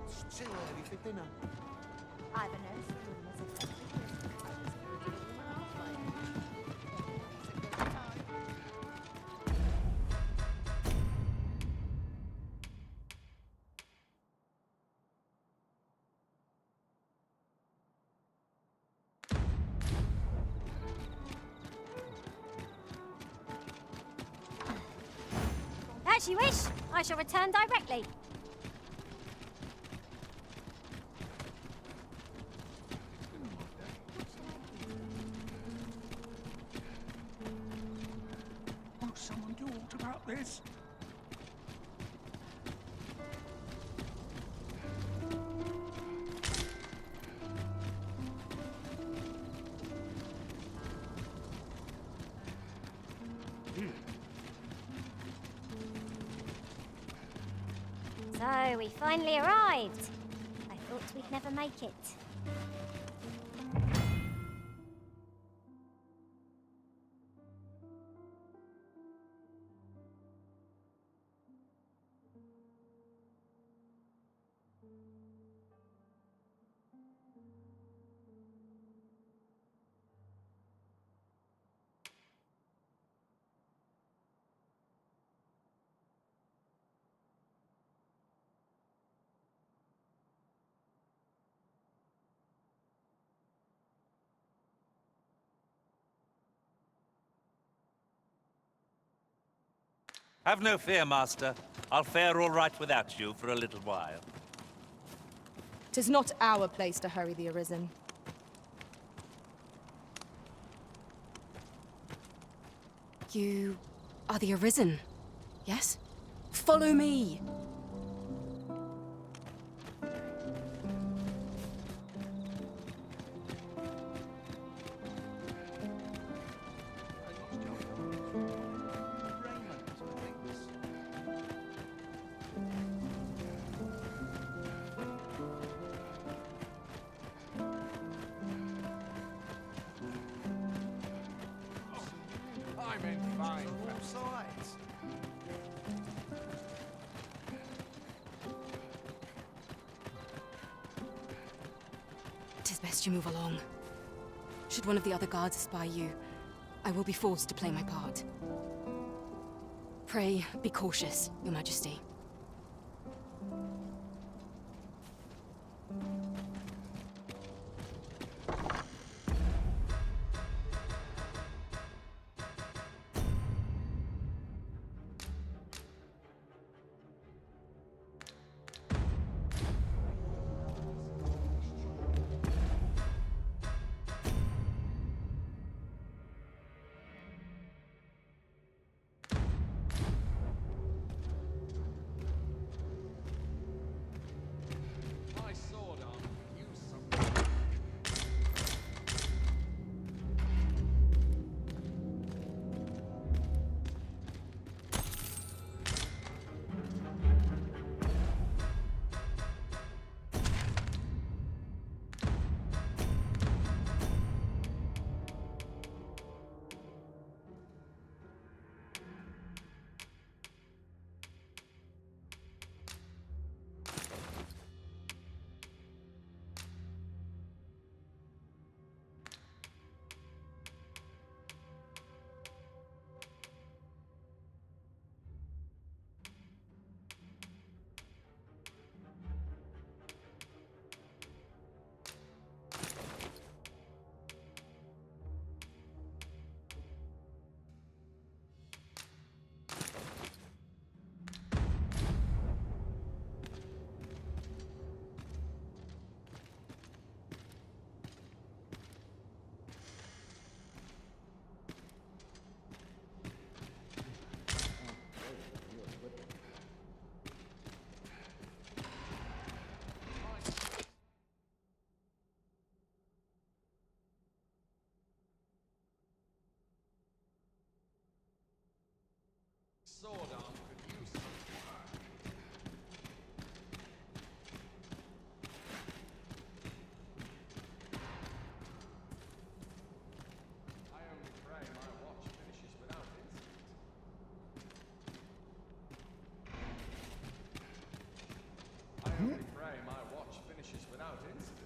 It's too early for dinner. I've a nose for rumours of something. As you wish. I shall return directly. Won't someone do aught about this? So, we finally arrived. I thought we'd never make it. Have no fear, Master. I'll fare all right without you for a little while. 'Tis not our place to hurry the Arisen. You are the Arisen, yes? Follow me! I'm in fine sides. Tis best you move along. Should one of the other guards espy you, I will be forced to play my part. Pray, be cautious, Your Majesty. way my watch finishes without incident.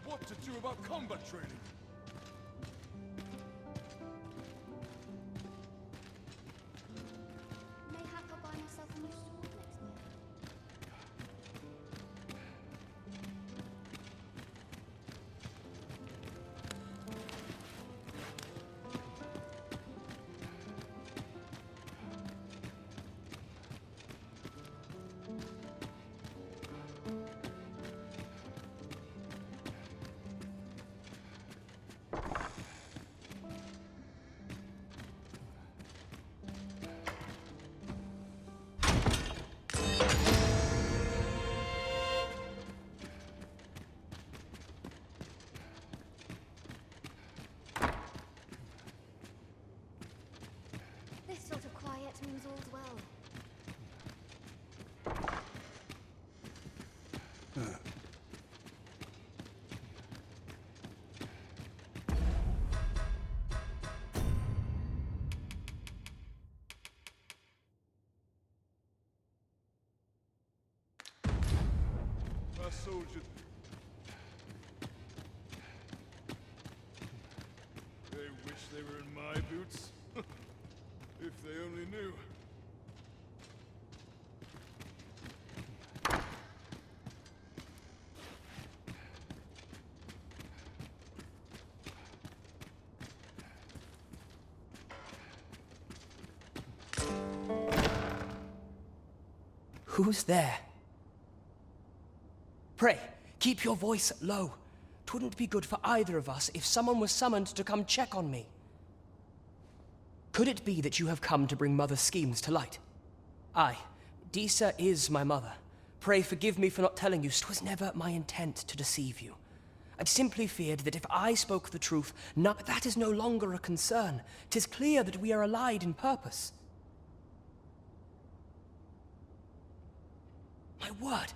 What to do about combat training? Mayhap I'll buy myself a new sword next year. This sort of quiet means all's well. A soldier. They wish they were in my boots. If they only knew. Who's there? Pray, keep your voice low. 'Twouldn't be good for either of us if someone was summoned to come check on me. Could it be that you have come to bring Mother's schemes to light? Aye, Disa is my mother. Pray forgive me for not telling you. 'Twas never my intent to deceive you. I'd simply feared that if I spoke the truth, but that is no longer a concern. 'Tis clear that we are allied in purpose. My word,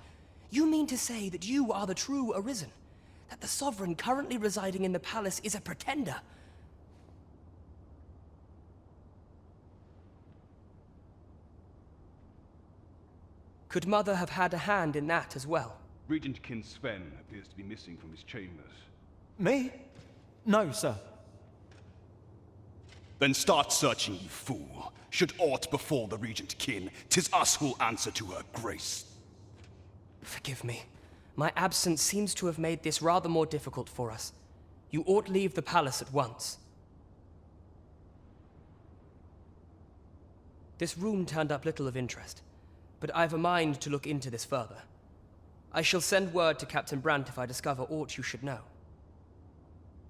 you mean to say that you are the true Arisen? That the Sovereign currently residing in the palace is a pretender? Could Mother have had a hand in that as well? Regent Kin Sven appears to be missing from his chambers. Me? No, sir. Then start searching, you fool. Should aught befall the Regent Kin, 'tis us who'll answer to her grace. Forgive me. My absence seems to have made this rather more difficult for us. You ought leave the palace at once. This room turned up little of interest, but I've a mind to look into this further. I shall send word to Captain Brandt if I discover aught you should know.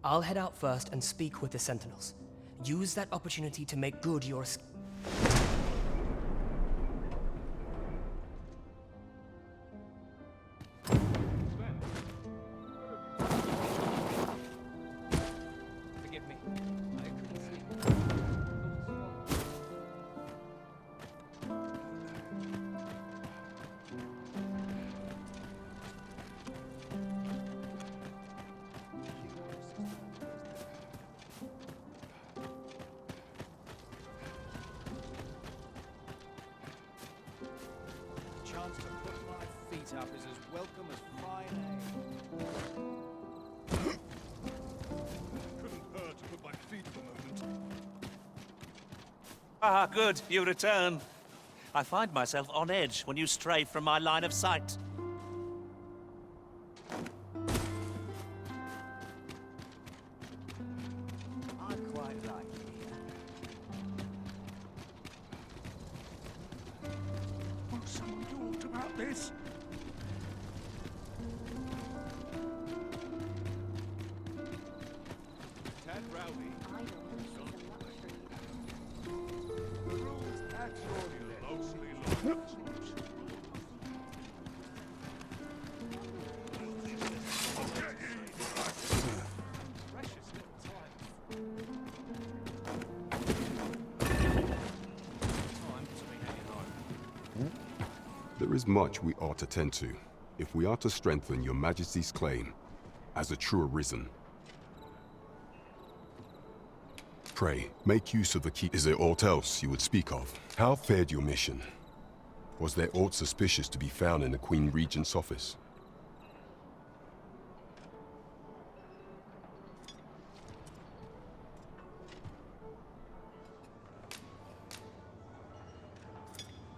I'll head out first and speak with the Sentinels. Use that opportunity to make good your escape. Forgive me. I couldn't see. Chance to put my feet up is as welcome as fine ale. Couldn't hurt to put my feet up a moment. Ah, good, you return. I find myself on edge when you stray from my line of sight. I quite like it here. Will someone do aught about this? Tad Rowley. Rules at your Lonely neck. Precious little time. Time between hanging on. There is much we ought to tend to, if we are to strengthen your Majesty's claim as a true Arisen. Pray, make use of the key. Is there aught else you would speak of? How fared your mission? Was there aught suspicious to be found in the Queen Regent's office?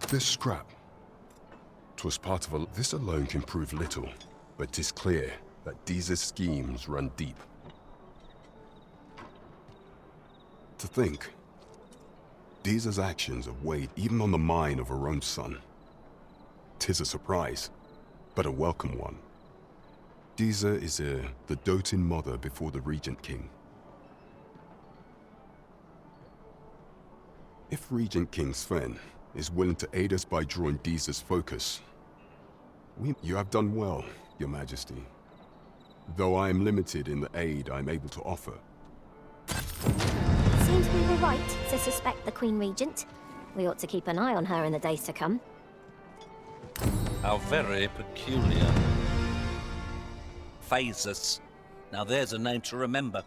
This scrap. 'Twas part of a... This alone can prove little, but 'tis clear that Disa's schemes run deep. To think, Disa's actions have weighed even on the mind of her own son. 'Tis a surprise, but a welcome one. Disa is the doting mother before the Regent King. If Regent King Sven is willing to aid us by drawing Disa's focus, you have done well, Your Majesty. Though I am limited in the aid I am able to offer. Seems we were right to suspect the Queen Regent. We ought to keep an eye on her in the days to come. How very peculiar. Phasus. Now there's a name to remember.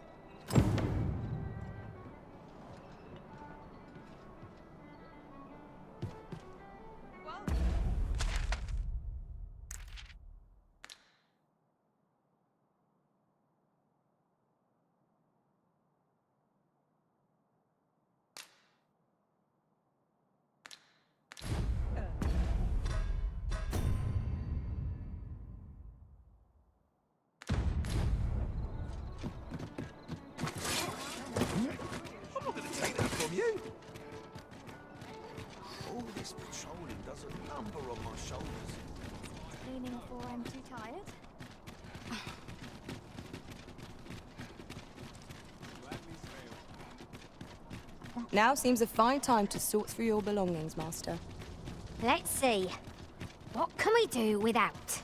before I'm too tired. Now seems a fine time to sort through your belongings, Master. Let's see. What can we do without?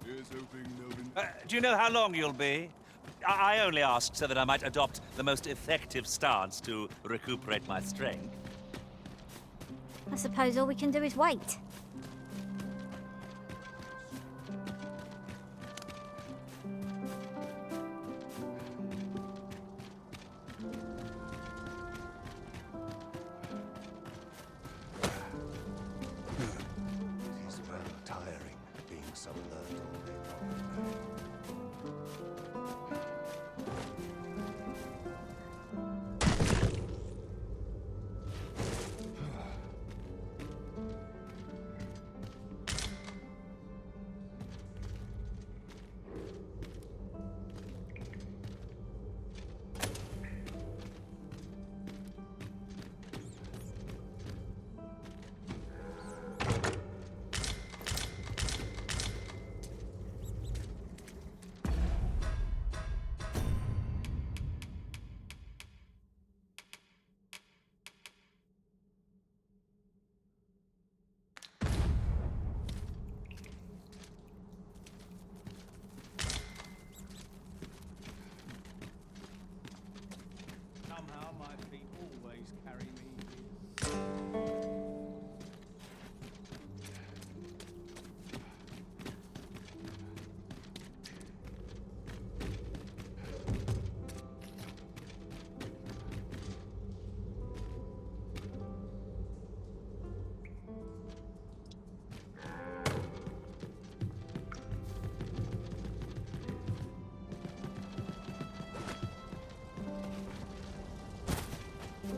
Here's hoping Melvin. Do you know how long you'll be? I only asked so that I might adopt the most effective stance to recuperate my strength. I suppose all we can do is wait. It is well tiring being so alert all day long. Somehow my feet always carry me.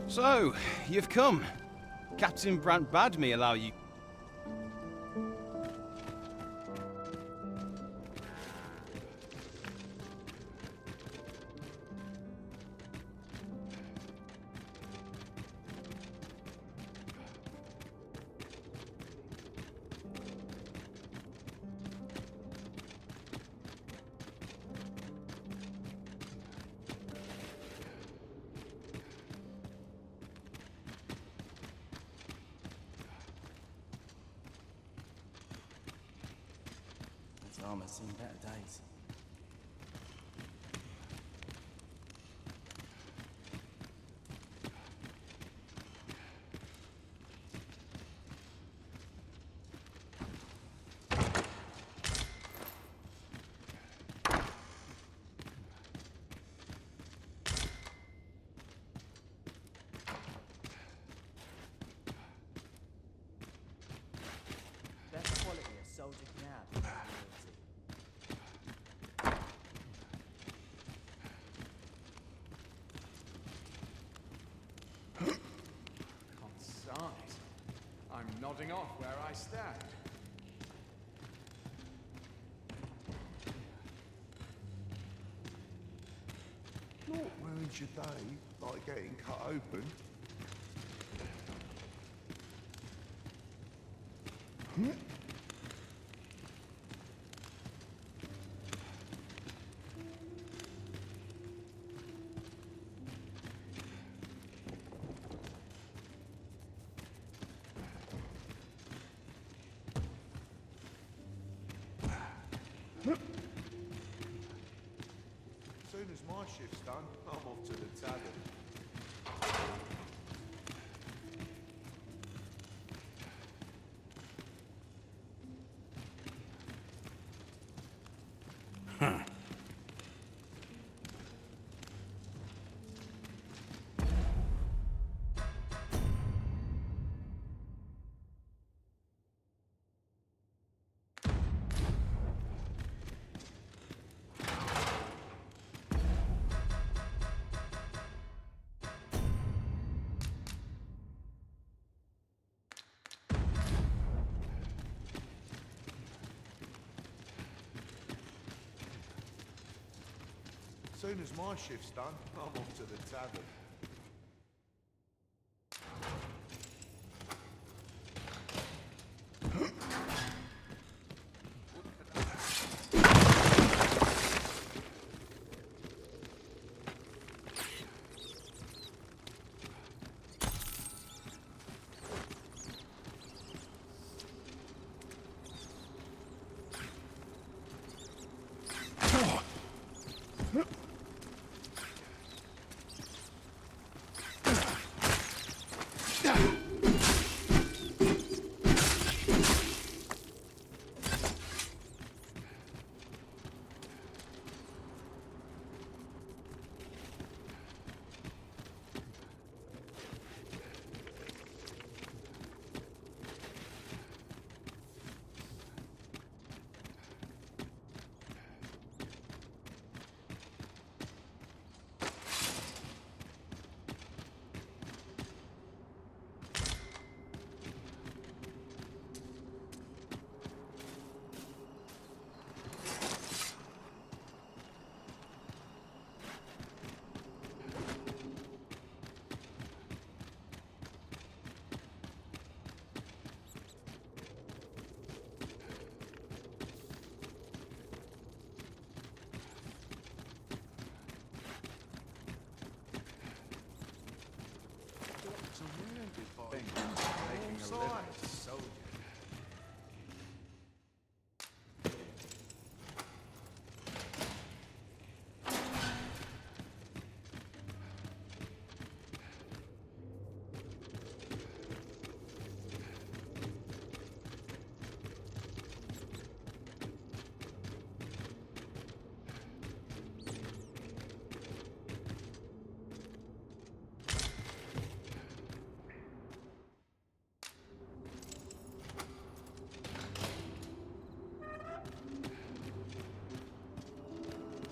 So, you've come. Captain Brant bade me allow you. This armor's seen better days. Best quality a soldier can have. Consarn it. I'm nodding off where I stand. Not ruins your day, like getting cut open. As soon as my shift's done, I'm off to the tavern. Soon as my shift's done, I'm off to the tavern.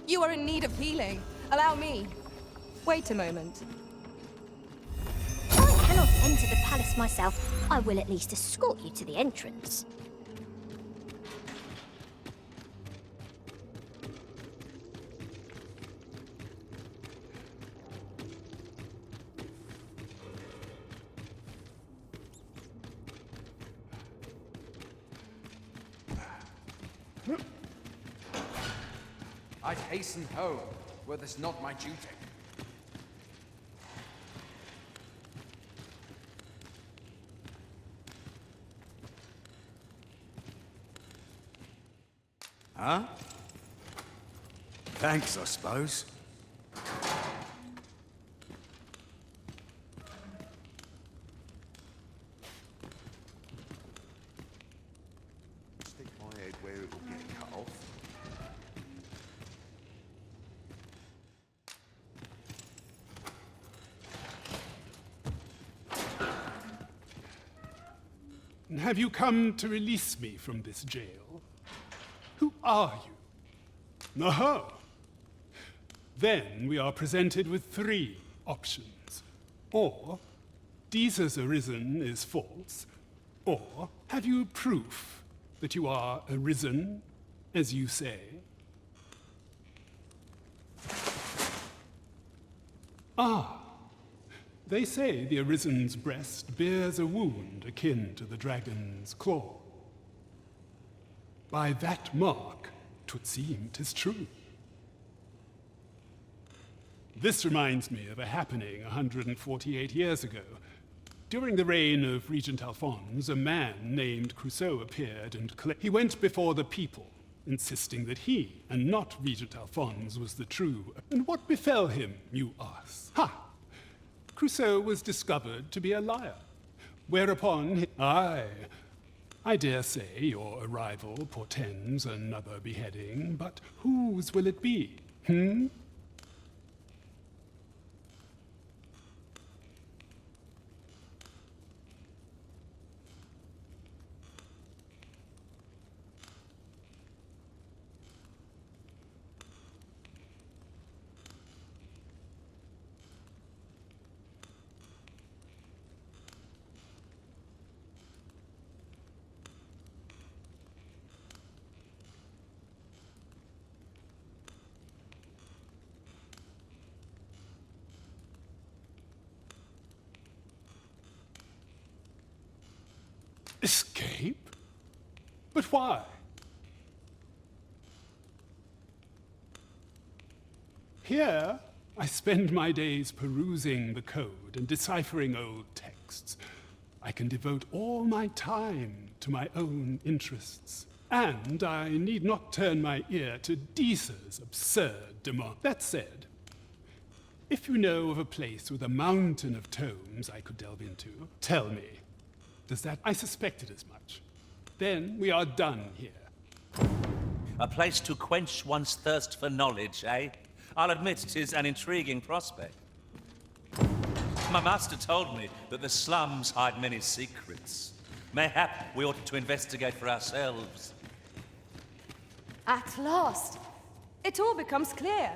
You are in need of healing. Allow me. Wait a moment. Though I cannot enter the palace myself, I will at least escort you to the entrance. I'd hasten home, were this not my duty. Huh? Thanks, I suppose. Stick my head where it will get cut off. Have you come to release me from this jail? Who are you? Aha! Then we are presented with three options. Or, Jesus arisen is false. Or, have you proof that you are arisen, as you say? Ah! They say the Arisen's breast bears a wound akin to the dragon's claw. By that mark, 'twould seem 'tis true. This reminds me of a happening 148 years ago. During the reign of Regent Alphonse, a man named Crusoe appeared and he went before the people, insisting that he, and not Regent Alphonse, was the true. And what befell him, you ask? Ha! Crusoe was discovered to be a liar. Whereupon, I dare say your arrival portends another beheading, but whose will it be, But why? Here, I spend my days perusing the code and deciphering old texts. I can devote all my time to my own interests. And I need not turn my ear to Deesa's absurd demand. That said, if you know of a place with a mountain of tomes I could delve into, tell me. Does that? I suspected as much. Then we are done here. A place to quench one's thirst for knowledge, eh? I'll admit 'tis an intriguing prospect. My master told me that the slums hide many secrets. Mayhap we ought to investigate for ourselves. At last, it all becomes clear.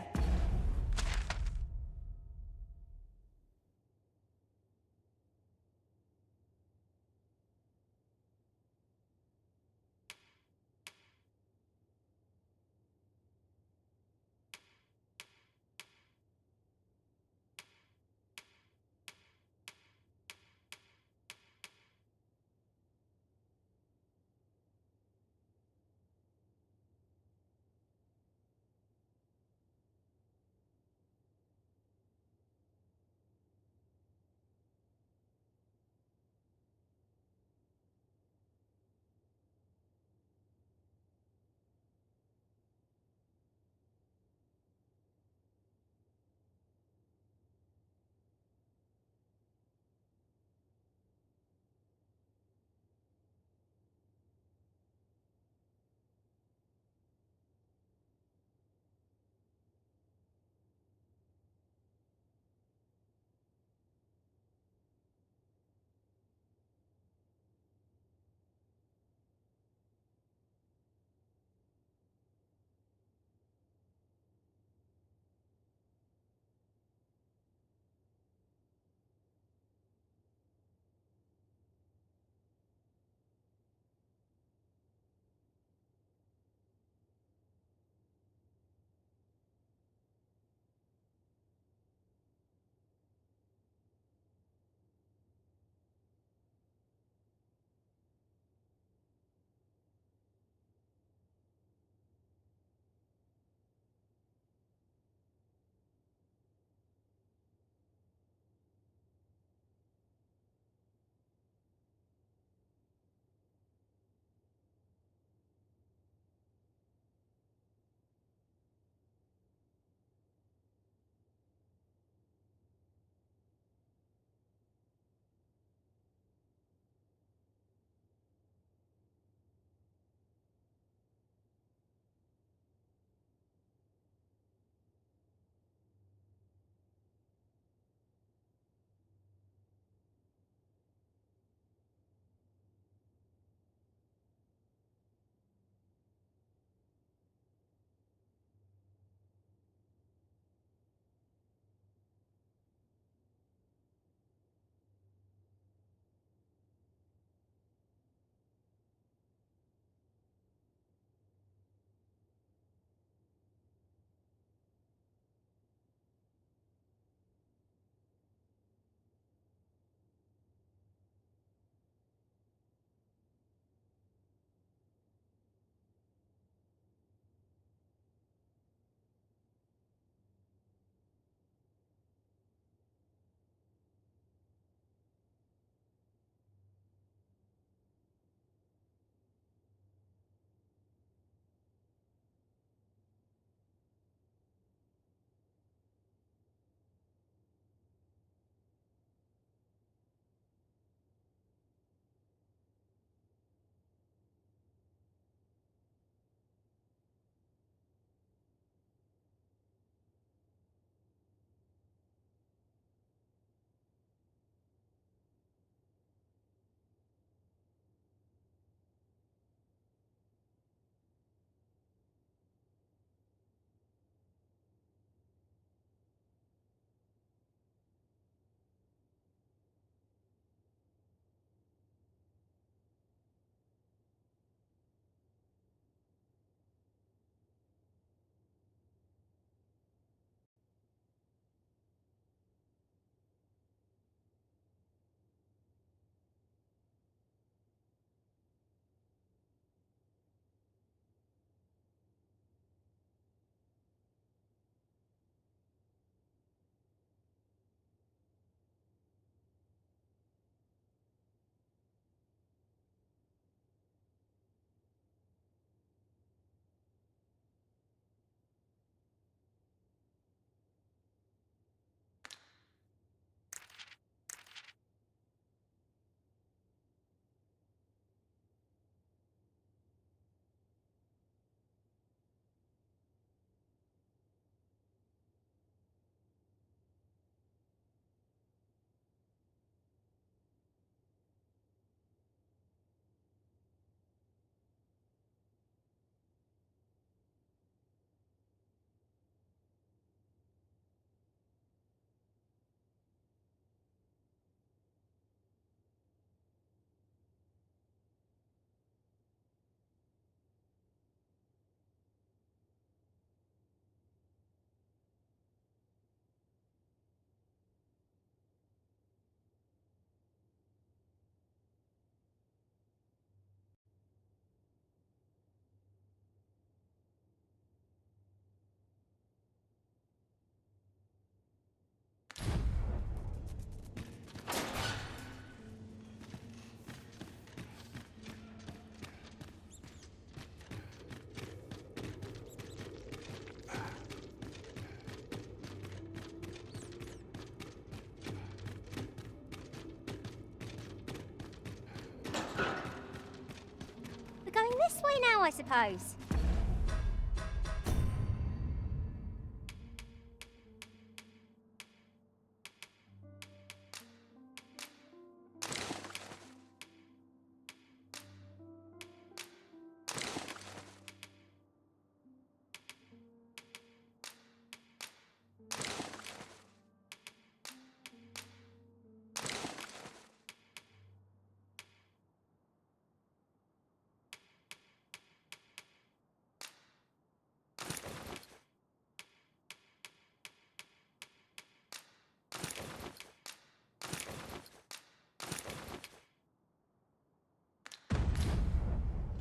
I suppose.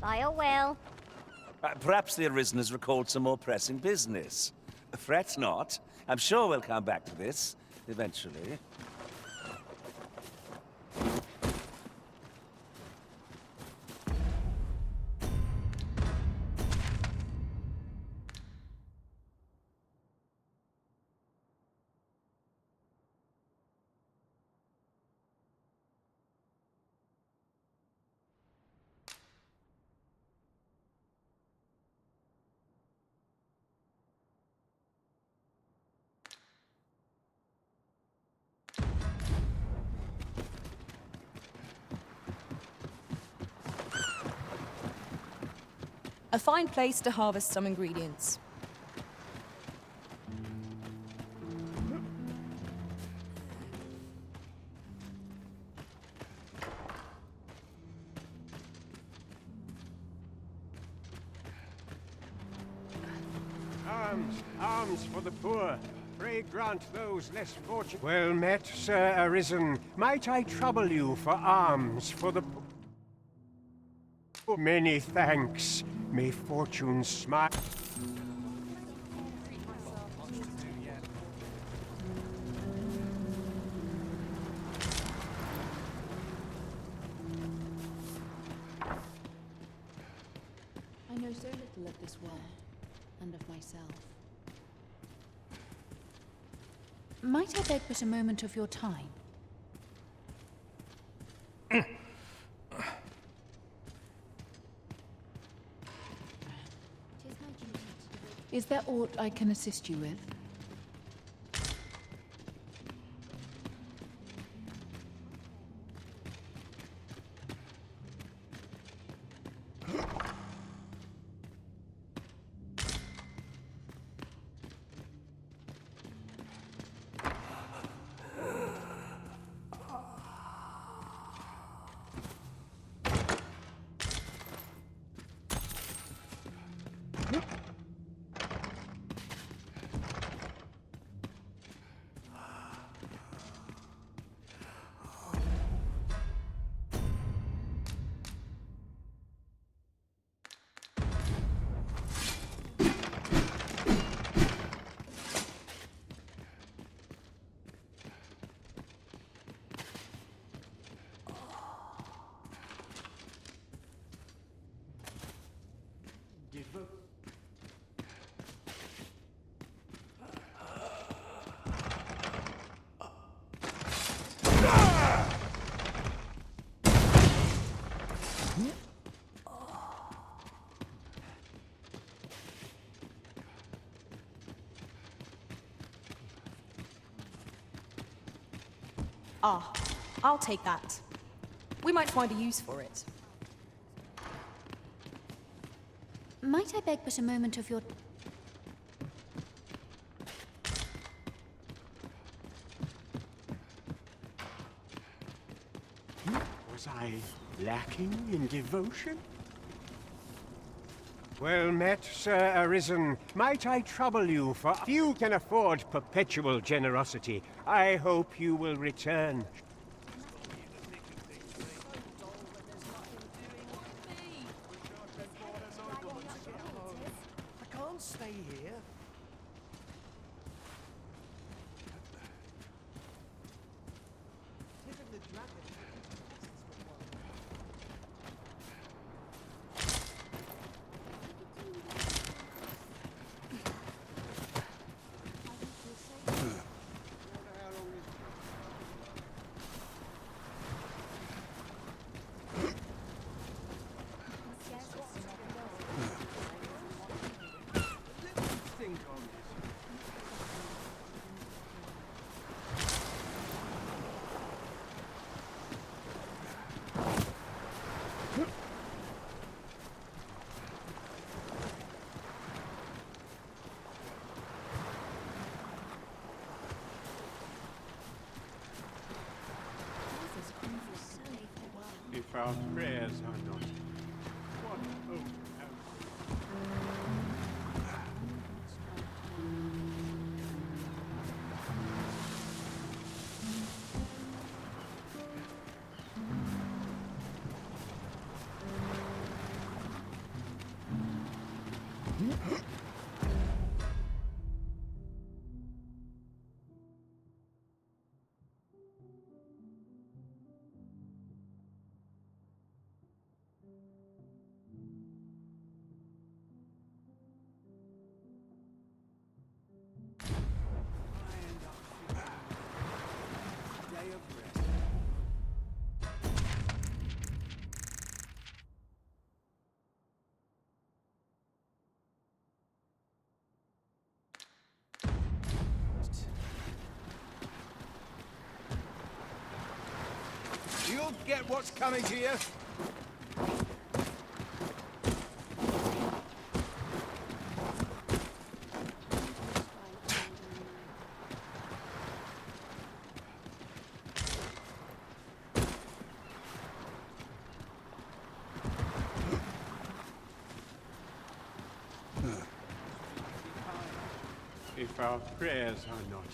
By your will. Perhaps the Arisen has recalled some more pressing business. Fret not. I'm sure we'll come back to this, eventually. A fine place to harvest some ingredients. Arms for the poor. Pray grant those less fortunate. Well met, Sir Arisen. Might I trouble you for alms for the poor? Many thanks. May fortune smile. I know so little of this world, and of myself. Might I beg but a moment of your time? Is there aught I can assist you with? Ah, I'll take that. We might find a use for it. Might I beg but a moment of your... Was I lacking in devotion? Well met, Sir Arisen. Might I trouble you for... Few can afford perpetual generosity. I hope you will return. I can't stay here. our prayers are not. What hope have Day of rest. You'll get what's coming to you. if our prayers are not?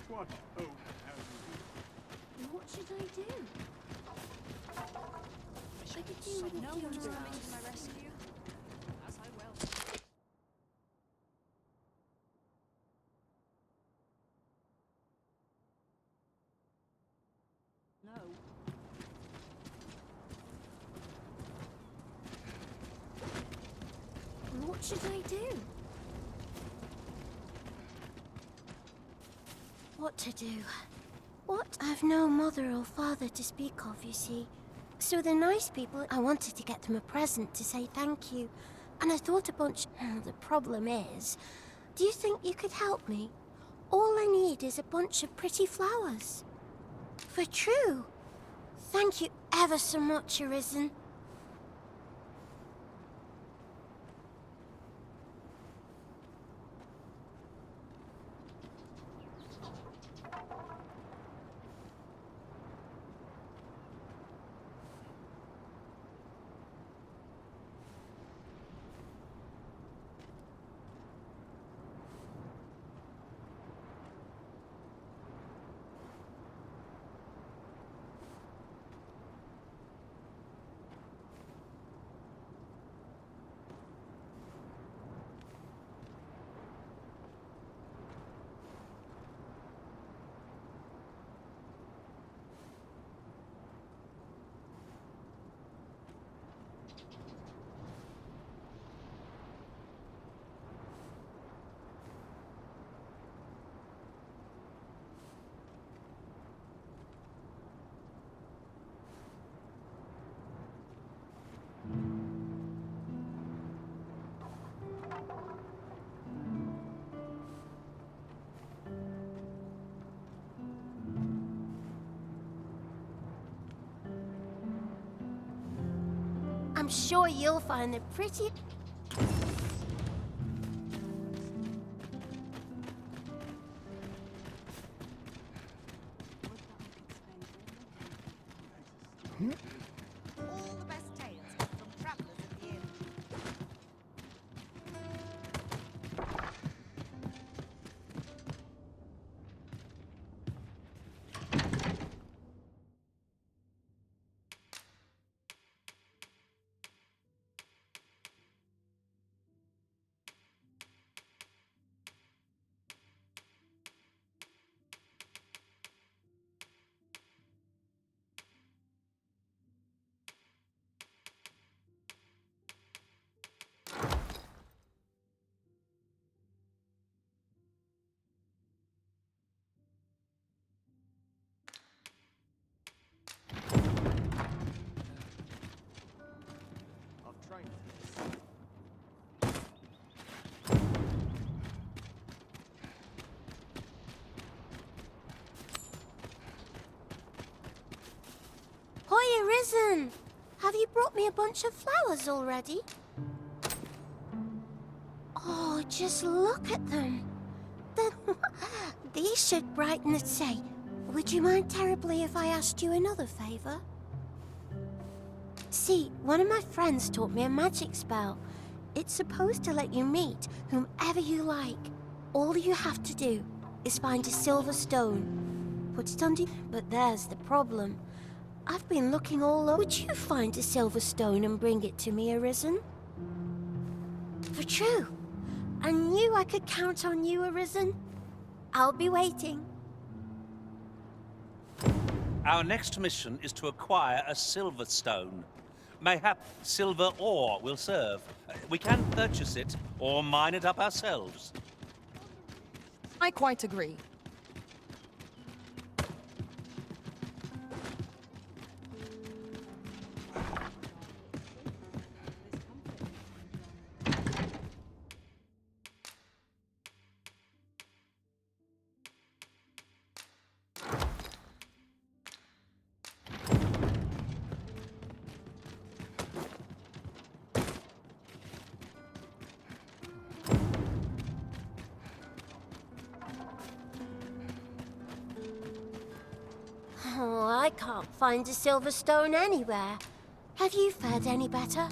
What hope have we? What should I do? I could do with a few one's more coming hours. to my rescue. As I will. No. What should I do? What to do? What? I've no mother or father to speak of, you see. So the nice people, I wanted to get them a present to say thank you. And I thought a bunch... The problem is, do you think you could help me? All I need is a bunch of pretty flowers. For true. Thank you ever so much, Arisen. I'm sure you'll find them pretty... All the best tales come from travelers at the inn. I've trained. Hoy, Arisen! Have you brought me a bunch of flowers already? Oh, just look at them. These should brighten the day. Would you mind terribly if I asked you another favor? See, one of my friends taught me a magic spell. It's supposed to let you meet whomever you like. All you have to do is find a silver stone. Put it under... But there's the problem. I've been looking all over. Would you find a silver stone and bring it to me, Arisen? For true. I knew I could count on you, Arisen. I'll be waiting. Our next mission is to acquire a silver stone. Mayhap silver ore will serve. We can purchase it or mine it up ourselves. I quite agree. Oh, I can't find a silver stone anywhere. Have you fared any better?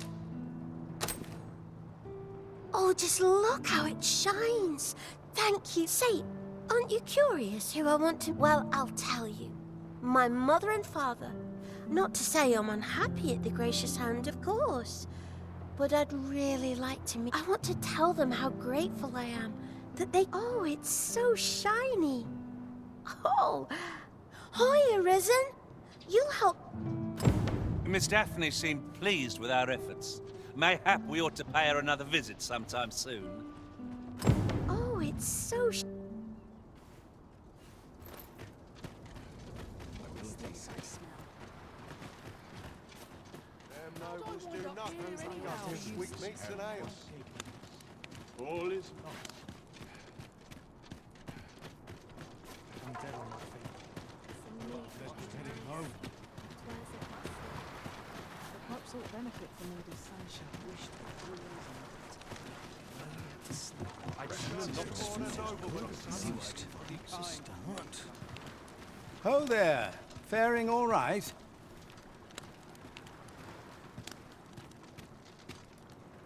Oh, just look how it shines. Thank you. Say, aren't you curious who I want to... Well, I'll tell you. My mother and father. Not to say I'm unhappy at the gracious hand, of course. But I'd really like to meet... I want to tell them how grateful I am that they... Oh, it's so shiny. Oh... Hi, Arisen. You'll help... Miss Daphne seemed pleased with our efforts. Mayhap we ought to pay her another visit sometime soon. Oh, it's so... Them nobles do nothing but gut his weak meats and ales. All is I'm dead on my feet. Heading home. Perhaps ought benefit from all this sunshine. Wish Ho there! Faring all right?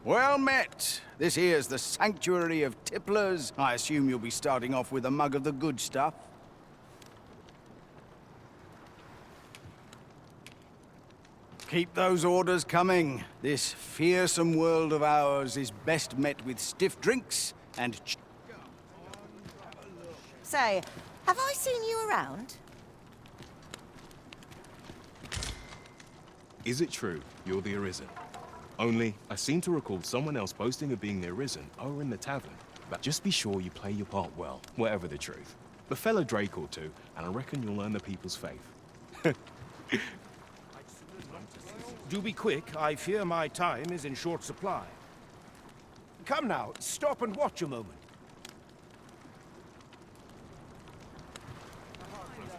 Well met! This here's the sanctuary of tipplers. I assume you'll be starting off with a mug of the good stuff. Keep those orders coming. This fearsome world of ours is best met with stiff drinks and... Say, have I seen you around? Is it true you're the Arisen? Only, I seem to recall someone else boasting of being the Arisen over in the tavern. But just be sure you play your part well, whatever the truth. The fellow Drake or two, and I reckon you'll earn the people's faith. Do be quick. I fear my time is in short supply. Come now, stop and watch a moment.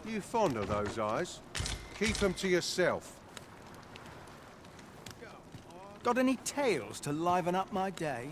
You fond of those eyes? Keep them to yourself. Got any tales to liven up my day?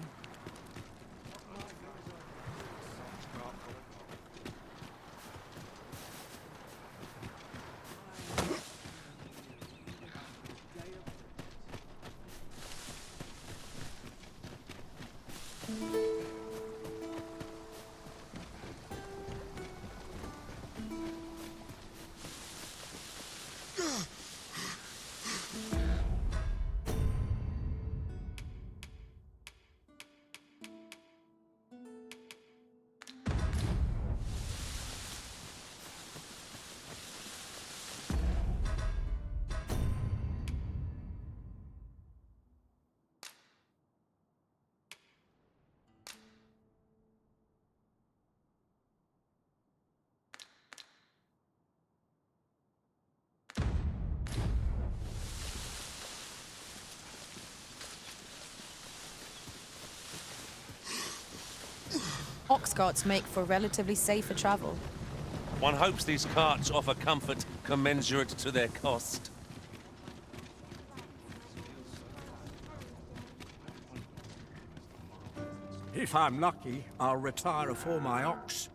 Ox carts make for relatively safer travel. One hopes these carts offer comfort commensurate to their cost. If I'm lucky, I'll retire afore my ox.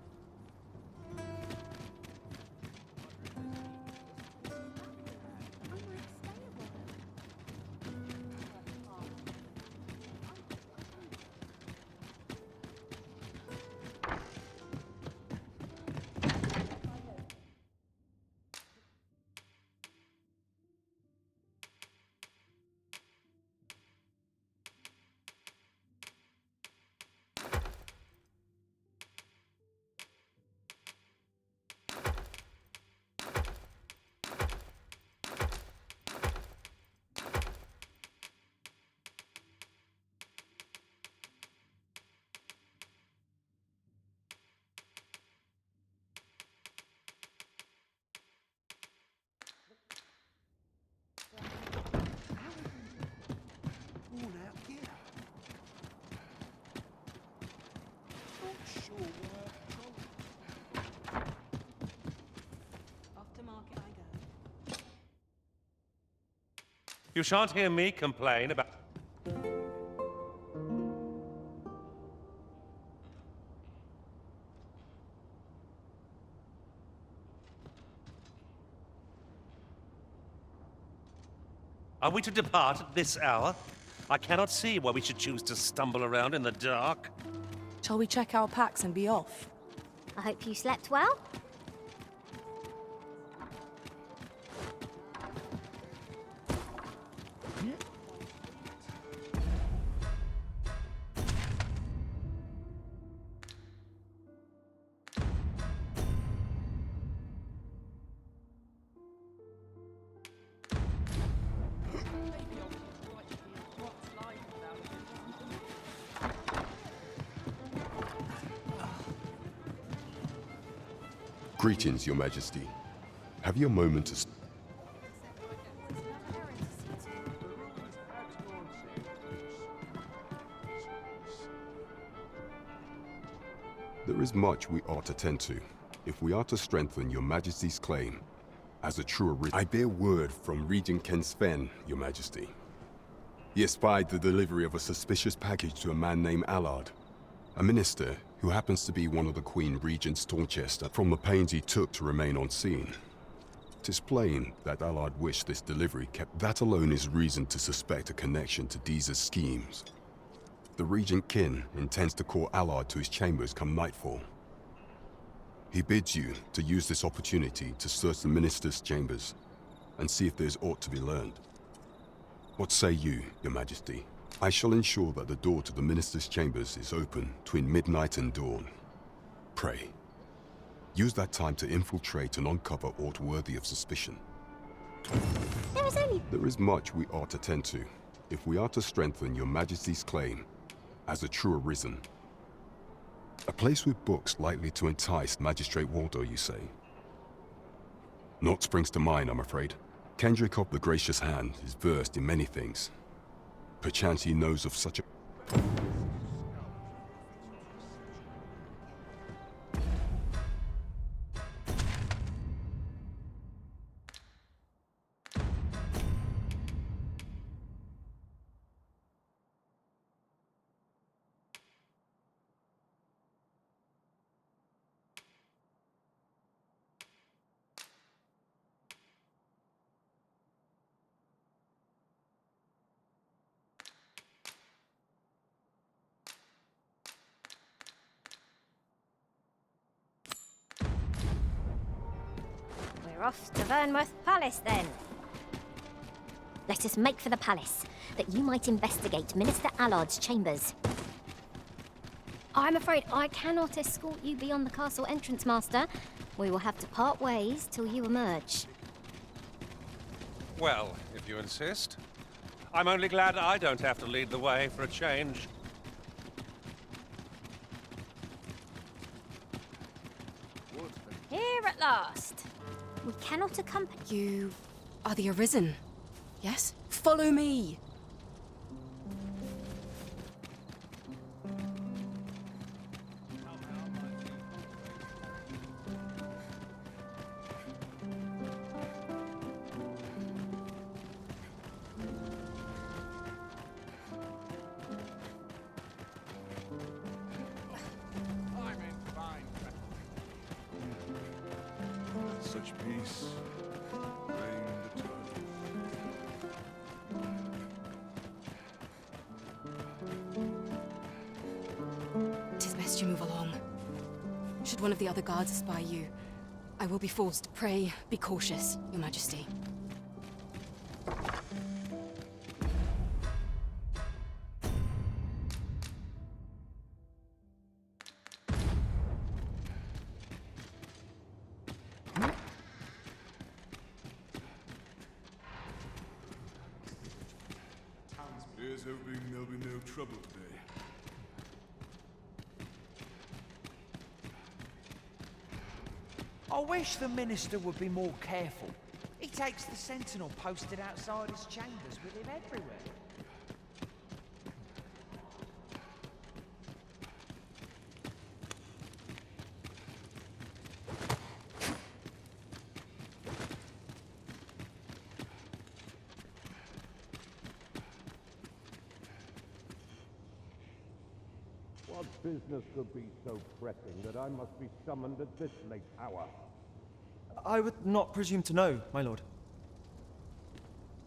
Off to market I go. You shan't hear me complain about... Are we to depart at this hour? I cannot see why we should choose to stumble around in the dark. Shall we check our packs and be off? I hope you slept well. Greetings, Your Majesty. Have you a moment to... There is much we ought to tend to, if we are to strengthen Your Majesty's claim as a true I bear word from Regent Ken Sven, Your Majesty. He espied the delivery of a suspicious package to a man named Allard, a minister who happens to be one of the Queen Regent's Dorchester. From the pains he took to remain on scene, 'tis plain that Allard wished this delivery kept. That alone is reason to suspect a connection to Deeza's schemes. The Regent Kin intends to call Allard to his chambers come nightfall. He bids you to use this opportunity to search the minister's chambers and see if there's aught to be learned. What say you, Your Majesty? I shall ensure that the door to the minister's chambers is open between midnight and dawn. Pray, use that time to infiltrate and uncover aught worthy of suspicion. There is much we ought to tend to, if we are to strengthen Your Majesty's claim as a true arisen. A place with books likely to entice Magistrate Waldo, you say? Naught springs to mind, I'm afraid. Kendrick of the Gracious Hand is versed in many things. Perchance he knows of such a... We're off to Vernworth Palace, then. Let us make for the palace, that you might investigate Minister Allard's chambers. I'm afraid I cannot escort you beyond the castle entrance, Master. We will have to part ways till you emerge. Well, if you insist. I'm only glad I don't have to lead the way for a change. Here at last. We cannot accompany you. Are the Arisen? Yes? Follow me! Such peace reigned eternal. Tis best you move along. Should one of the other guards espy you, I will be forced. Pray, be cautious, Your Majesty. Here's hoping there'll be no trouble today. I wish the minister would be more careful. He takes the sentinel posted outside his chambers with him everywhere. What business could be so pressing that I must be summoned at this late hour? I would not presume to know, my lord.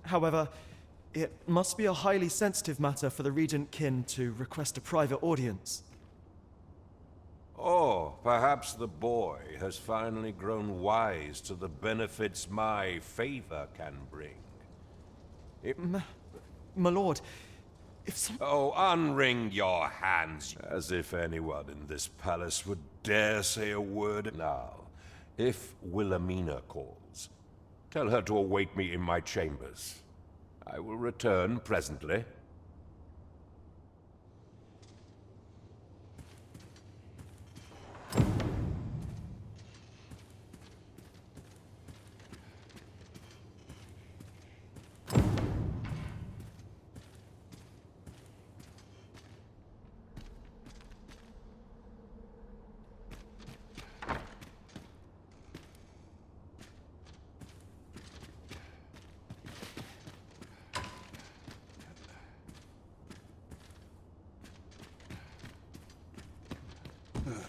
However, it must be a highly sensitive matter for the Regent Kin to request a private audience. Oh, perhaps the boy has finally grown wise to the benefits my favor can bring. My lord, if some... Oh, unwring your hands, as if anyone in this palace would dare say a word. Now, if Wilhelmina calls, tell her to await me in my chambers. I will return presently. Ugh.